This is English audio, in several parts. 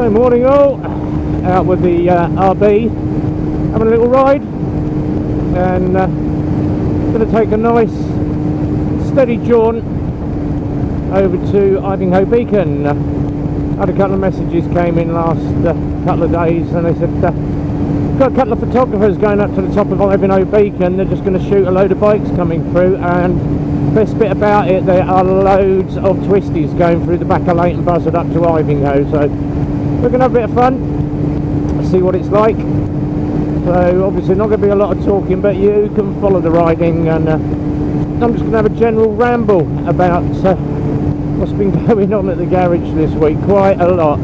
Morning all, out with the RB, having a little ride, and going to take a nice steady jaunt over to Invinghoe Beacon. Had a couple of messages came in last couple of days, and they said got a couple of photographers going up to the top of Invinghoe Beacon. They're just going to shoot a load of bikes coming through, and best bit about it, there are loads of twisties going through the back of Leighton Buzzard up to Invinghoe, so we're going to have a bit of fun, see what it's like. So obviously not going to be a lot of talking, but you can follow the riding, and I'm just going to have a general ramble about what's been going on at the garage this week. Quite a lot.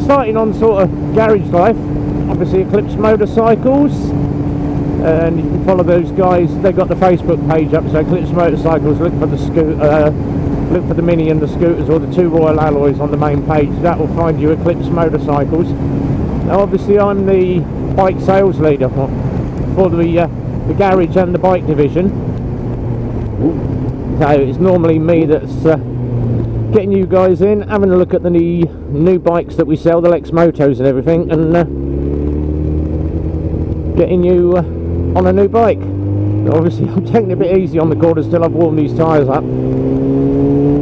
Starting on sort of garage life, obviously Eclipse Motorcycles, and you can follow those guys. They've got the Facebook page up, so Eclipse Motorcycles, look for the scooter, look for the Mini and the scooters, or the two Royal Alloys on the main page. That will find you Eclipse Motorcycles. Now obviously I'm the bike sales leader for the garage and the bike division, so it's normally me that's getting you guys in, having a look at the new bikes that we sell, the Lex Motos and everything, and getting you on a new bike. Obviously I'm taking it a bit easy on the quarters till I've warmed these tyres up.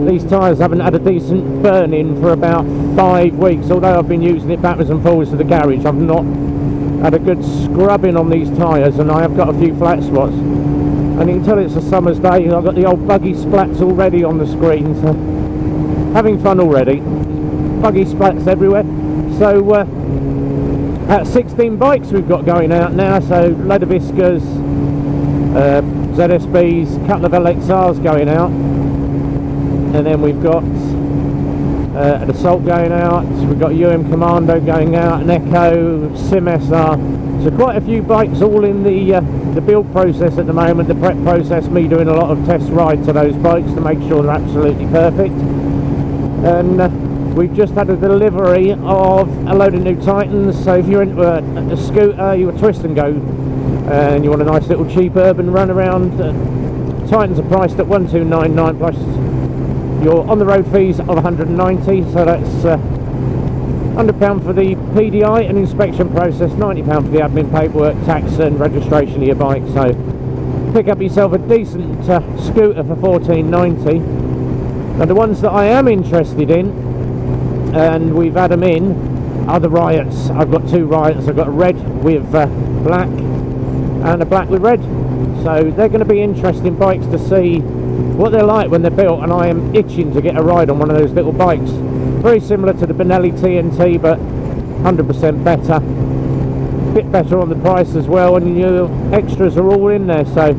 These tyres haven't had a decent burn in for about 5 weeks, although I've been using it backwards and forwards to the garage. I've not had a good scrubbing on these tyres, and I have got a few flat spots, and you can tell it's a summer's day. I've got the old buggy splats already on the screen, so having fun already. Buggy splats everywhere. So at 16 bikes we've got going out now, so load of Viscas, ZSBs, couple of LXRs going out, and then we've got an Assault going out, we've got Commando going out, an Echo, Sim SR, so quite a few bikes all in the build process at the moment, the prep process, me doing a lot of test rides of those bikes to make sure they're absolutely perfect. And we've just had a delivery of a load of new Titans, so if you're into a scooter, you're a twist and go, and you want a nice little cheap urban run around, Titans are priced at 1299 plus your on the road fees of 190, so that's £100 for the PDI and inspection process, £90 for the admin paperwork, tax and registration of your bike. So pick up yourself a decent scooter for £14.90. Now the ones that I am interested in, and we've had them in, are the Riots. I've got two Riots. I've got a red with black and a black with red, so they're going to be interesting bikes to see what they're like when they're built, and I am itching to get a ride on one of those little bikes. Very similar to the Benelli TNT, but 100% better, a bit better on the price as well, and your extras are all in there. So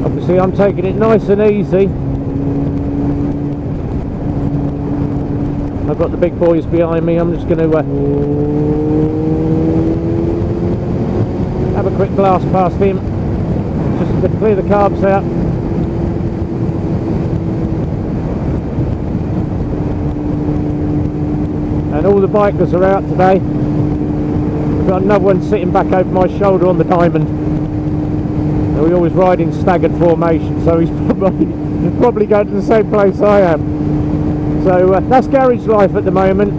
obviously I'm taking it nice and easy. I've got the big boys behind me. I'm just going to have a quick blast past him, just to clear the carbs out. And all the bikers are out today. We've got another one sitting back over my shoulder on the diamond. And we always ride in staggered formation, so he's probably going to the same place I am. So that's garage life at the moment.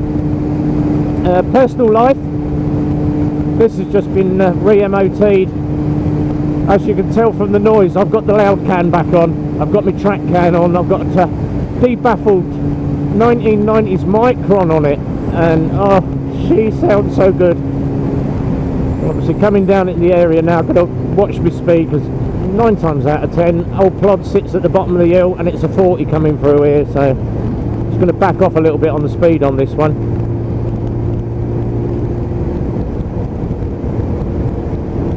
Personal life, this has just been re-MOT'd. As you can tell from the noise, I've got the loud can back on, I've got my track can on, I've got a debaffled 1990s Micron on it, and oh, she sounds so good. Obviously coming down in the area now, I've got to watch my speed, because 9 times out of 10 old plod sits at the bottom of the hill and it's a 40 coming through here, so I'm just going to back off a little bit on the speed on this one.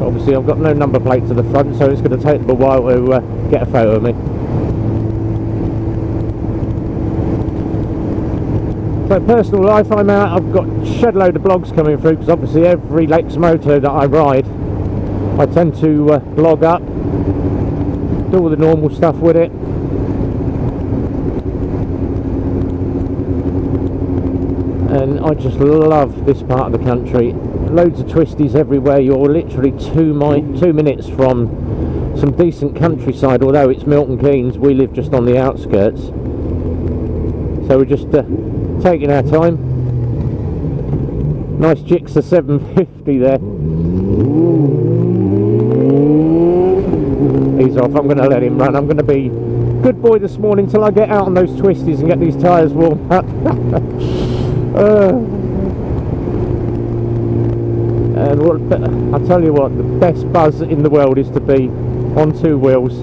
Obviously I've got no number plate to the front, so it's going to take them a while to get a photo of me. So personal life, I'm out, I've got a shed load of blogs coming through, because obviously every Lex Moto that I ride, I tend to blog up, do all the normal stuff with it. And I just love this part of the country. Loads of twisties everywhere. You're literally 2 minutes from some decent countryside, although it's Milton Keynes. We live just on the outskirts, so we're just taking our time. Nice Gixxer 750 there. He's off. I'm going to let him run. I'm going to be good boy this morning till I get out on those twisties and get these tyres warm up. And I'll tell you what, the best buzz in the world is to be on two wheels,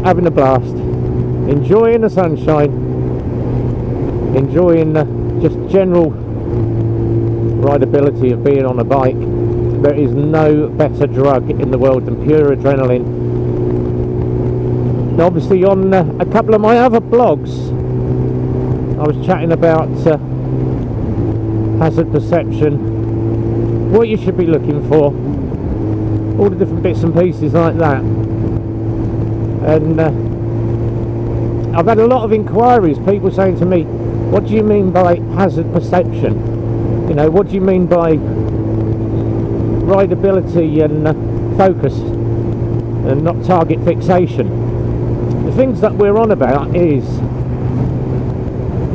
having a blast, enjoying the sunshine, enjoying just general rideability of being on a bike. There is no better drug in the world than pure adrenaline. Now, obviously on a couple of my other blogs I was chatting about hazard perception, what you should be looking for, all the different bits and pieces like that. And I've had a lot of inquiries, people saying to me, what do you mean by hazard perception? You know, what do you mean by rideability and focus and not target fixation? The things that we're on about is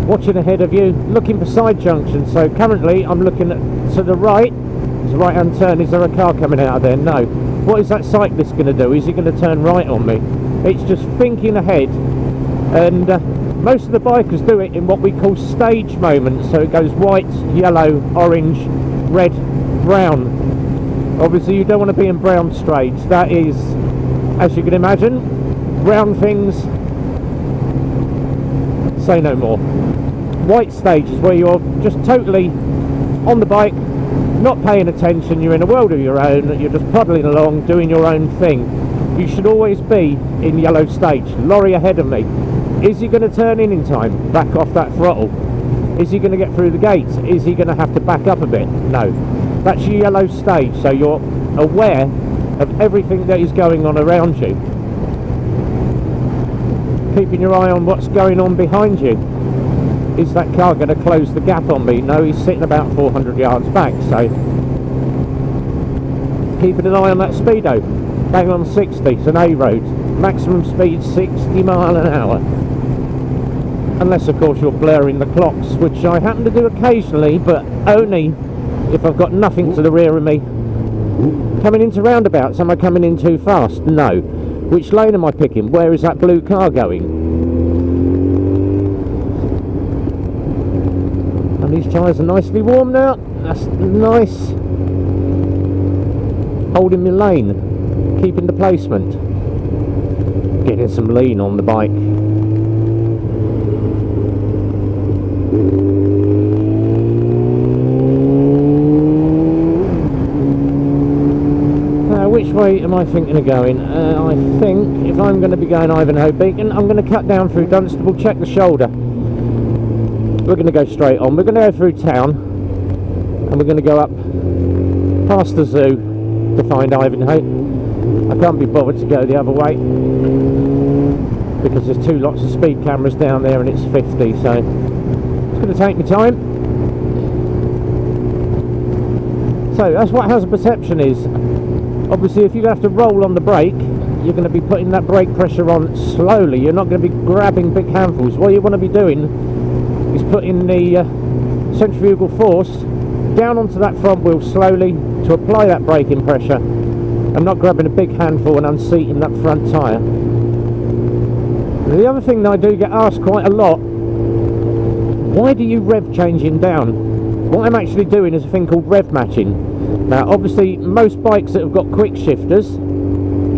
watching ahead of you, looking for side junctions. So currently I'm looking to the right. It's a right hand turn. Is there a car coming out of there? No. What is that cyclist going to do? Is he going to turn right on me? It's just thinking ahead. And most of the bikers do it in what we call stage moments. So it goes white, yellow, orange, red, brown. Obviously you don't want to be in brown straights. That is, as you can imagine, brown things, say no more. White stage is where you're just totally on the bike, not paying attention, you're in a world of your own, you're just puddling along, doing your own thing. You should always be in yellow stage. Lorry ahead of me. Is he going to turn in time? Back off that throttle. Is he going to get through the gates? Is he going to have to back up a bit? No. That's your yellow stage, so you're aware of everything that is going on around you. Keeping your eye on what's going on behind you. Is that car going to close the gap on me? No, he's sitting about 400 yards back, so keeping an eye on that speedo. Bang on 60, it's an A road, maximum speed 60 mile an hour, unless of course you're blurring the clocks, which I happen to do occasionally, but only if I've got nothing to the rear of me. Coming into roundabouts, am I coming in too fast? No. Which lane am I picking? Where is that blue car going? And these tyres are nicely warm now. That's nice. Holding my lane, keeping the placement, getting some lean on the bike. Which way am I thinking of going? I think if I'm going to be going Invinghoe Beacon, I'm going to cut down through Dunstable, check the shoulder. We're going to go straight on. We're going to go through town and we're going to go up past the zoo to find Invinghoe. I can't be bothered to go the other way because there's two lots of speed cameras down there and it's 50, so it's going to take me time. So that's what hazard perception is. Obviously if you have to roll on the brake, you're going to be putting that brake pressure on slowly. You're not going to be grabbing big handfuls. What you want to be doing is putting the centrifugal force down onto that front wheel slowly to apply that braking pressure and not grabbing a big handful and unseating that front tyre. The other thing that I do get asked quite a lot, why do you rev changing down? What I'm actually doing is a thing called rev matching. Now obviously most bikes that have got quick shifters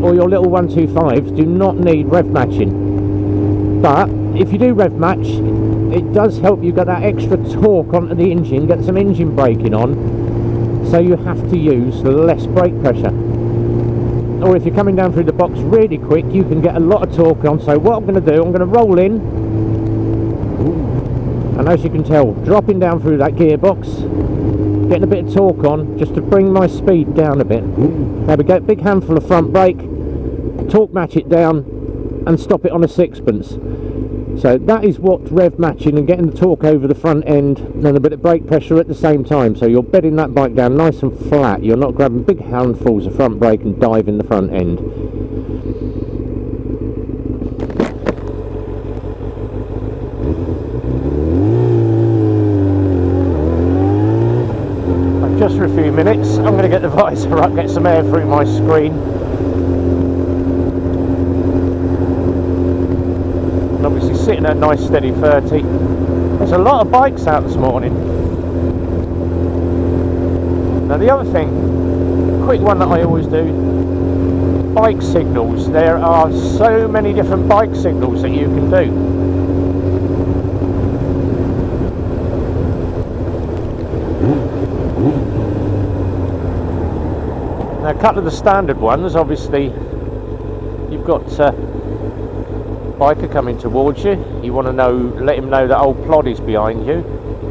or your little 125s do not need rev matching, but if you do rev match, it does help you get that extra torque onto the engine, get some engine braking on, so you have to use less brake pressure. Or if you're coming down through the box really quick, you can get a lot of torque on. So what I'm going to do, I'm going to roll in, and as you can tell, dropping down through that gearbox, getting a bit of torque on just to bring my speed down a bit. There we go, big handful of front brake, torque match it down and stop it on a sixpence. So that is what rev matching and getting the torque over the front end and a bit of brake pressure at the same time. So you're bedding that bike down nice and flat, you're not grabbing big handfuls of front brake and diving the front end. just for a few minutes. I'm going to get the visor up, get some air through my screen. And obviously sitting at a nice steady 30. There's a lot of bikes out this morning. Now the other thing, quick one that I always do, bike signals. There are so many different bike signals that you can do. Now a couple of the standard ones, obviously you've got biker coming towards you. You want to let him know that old plod is behind you.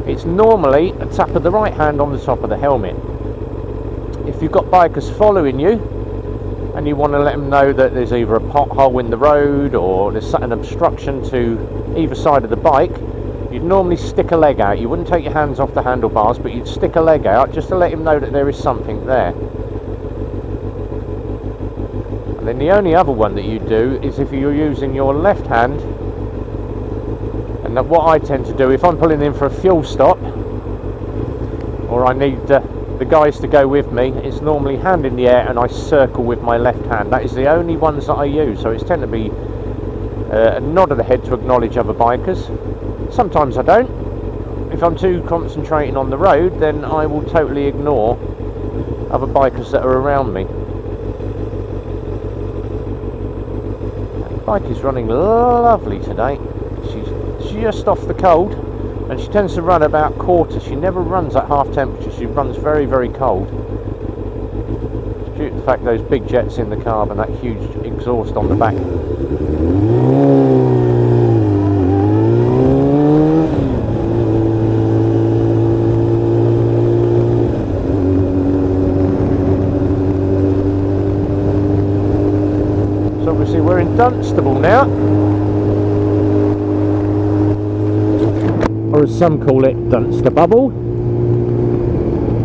It's normally a tap of the right hand on the top of the helmet. If you've got bikers following you and you want to let them know that there's either a pothole in the road or there's an obstruction to either side of the bike, you'd normally stick a leg out. You wouldn't take your hands off the handlebars, but you'd stick a leg out just to let him know that there is something there. And then the only other one that you do is if you're using your left hand, and what I tend to do if I'm pulling in for a fuel stop or I need the guys to go with me, it's normally hand in the air and I circle with my left hand. That is the only ones that I use, so it's tend to be a nod of the head to acknowledge other bikers. Sometimes I don't. If I'm too concentrating on the road, then I will totally ignore other bikers that are around me. The bike is running lovely today. She's just off the cold, and she tends to run about quarter. She never runs at half temperature. She runs very, very cold. It's due to the fact those big jets in the carb and that huge exhaust on the back. So obviously we're in Dunstable now, or as some call it, Dunstable.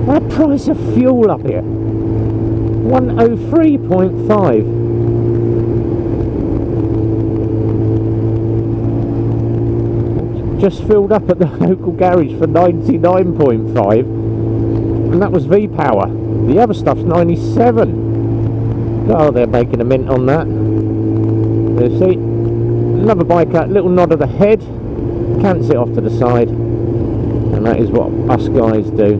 What price of fuel up here? 103.5. Just filled up at the local garage for 99.5, and that was V-Power. The other stuff's 97. Oh, they're making a mint on that. You see, another bike out, little nod of the head, cants it off to the side, and that is what us guys do.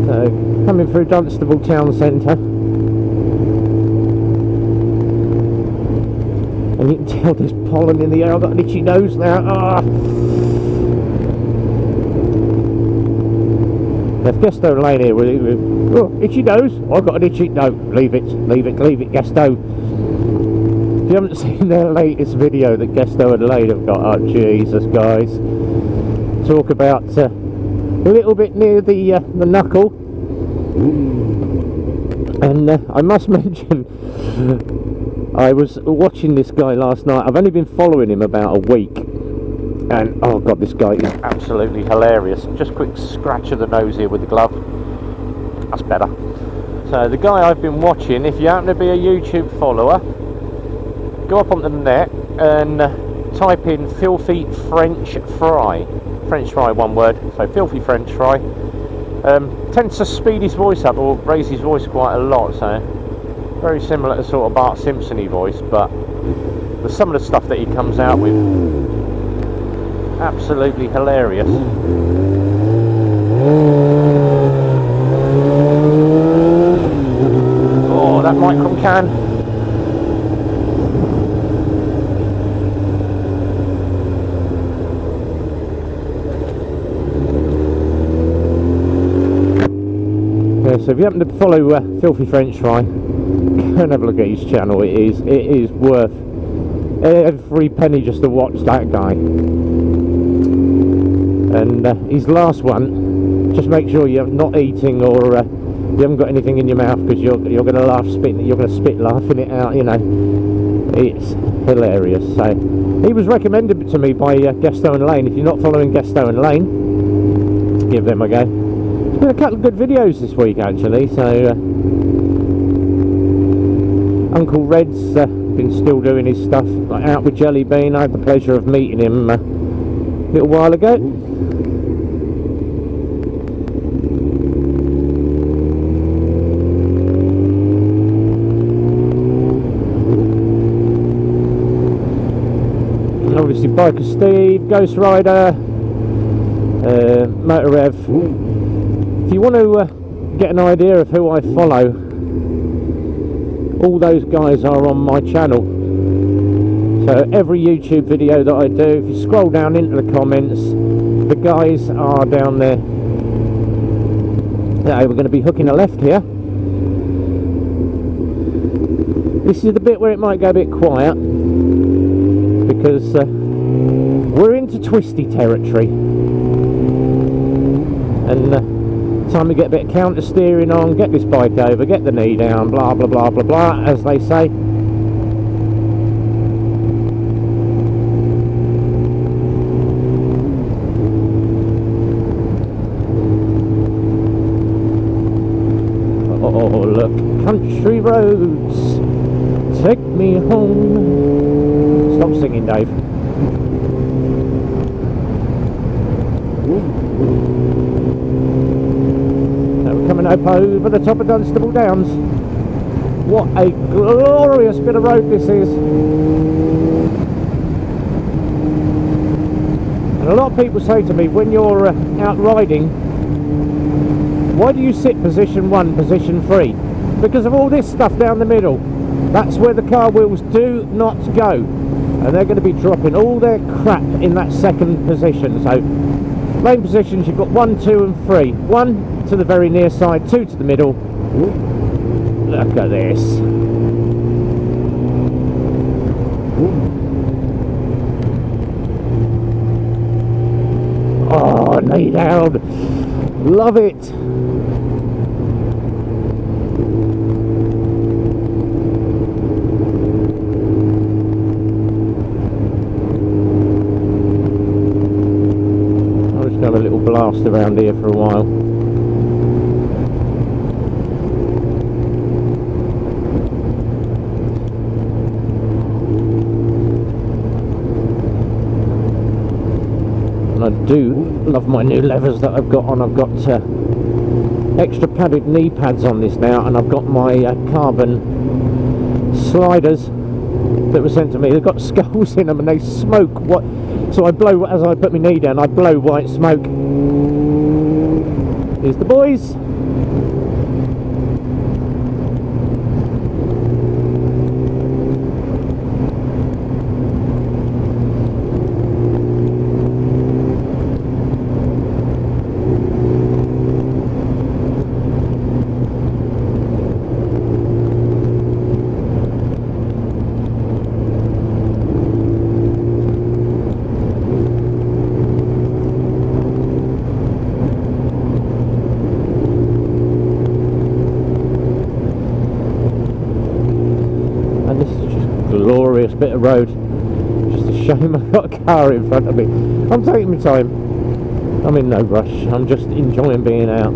So, coming through Dunstable town centre, and you can tell there's pollen in the air. I've got an itchy nose now. If Gesto Lane here with oh, itchy nose, I've got an itchy, no, leave it, Gesto. If you haven't seen their latest video that Gesto and Lane have got, oh Jesus guys, talk about a little bit near the knuckle. And I must mention, I was watching this guy last night. I've only been following him about a week, and oh god, this guy is absolutely hilarious. Just quick scratch of the nose here with the glove. That's better. So the guy I've been watching, if you happen to be a YouTube follower, go up onto the net and type in filthy French fry. French fry, one word. So filthy French fry. Tends to speed his voice up or raise his voice quite a lot. So very similar to sort of Bart Simpson-y voice, but some of the stuff that he comes out with, absolutely hilarious. Oh, that micron can. Yeah, so if you happen to follow Filthy French Fry, go and have a look at his channel. It is worth every penny just to watch that guy. And his last one, just make sure you're not eating or you haven't got anything in your mouth, because you're going to laugh, you're going to spit laughing it out. You know, it's hilarious. So he was recommended to me by Gesto and Lane. If you're not following Gesto and Lane, give them a go. There's been a couple of good videos this week actually. So UncleRed's been still doing his stuff, like out with Jelly Bean. I had the pleasure of meeting him a little while ago. obviously Biker Steve, Ghost Rider, Motourev. If you want to get an idea of who I follow, all those guys are on my channel. So every YouTube video that I do, if you scroll down into the comments, the guys are down there. Now we're going to be hooking a left here. This is the bit where it might go a bit quiet, because we're into twisty territory, and time to get a bit of counter steering on, get this bike over, get the knee down, blah blah blah blah blah, as they say. Oh look, country roads, take me home. Stop singing, Dave. Now we're coming up over the top of Dunstable Downs. What a glorious bit of road this is. And a lot of people say to me, when you're out riding, why do you sit position 1, position 3? Because of all this stuff down the middle. That's where the car wheels do not go, and they're going to be dropping all their crap in that second position. So main positions, you've got 1, 2 and 3. 1 to the very near side, 2 to the middle. Look at this. Oh, knee down. Love it. Have a little blast around here for a while. And I do love my new levers that I've got on. I've got extra padded knee pads on this now, and I've got my carbon sliders that were sent to me. They've got skulls in them and they smoke. What? So I blow, as I put my knee down, I blow white smoke. Here's the boys. Glorious bit of road. Just a shame I've got a car in front of me. I'm taking my time. I'm in no rush. I'm just enjoying being out.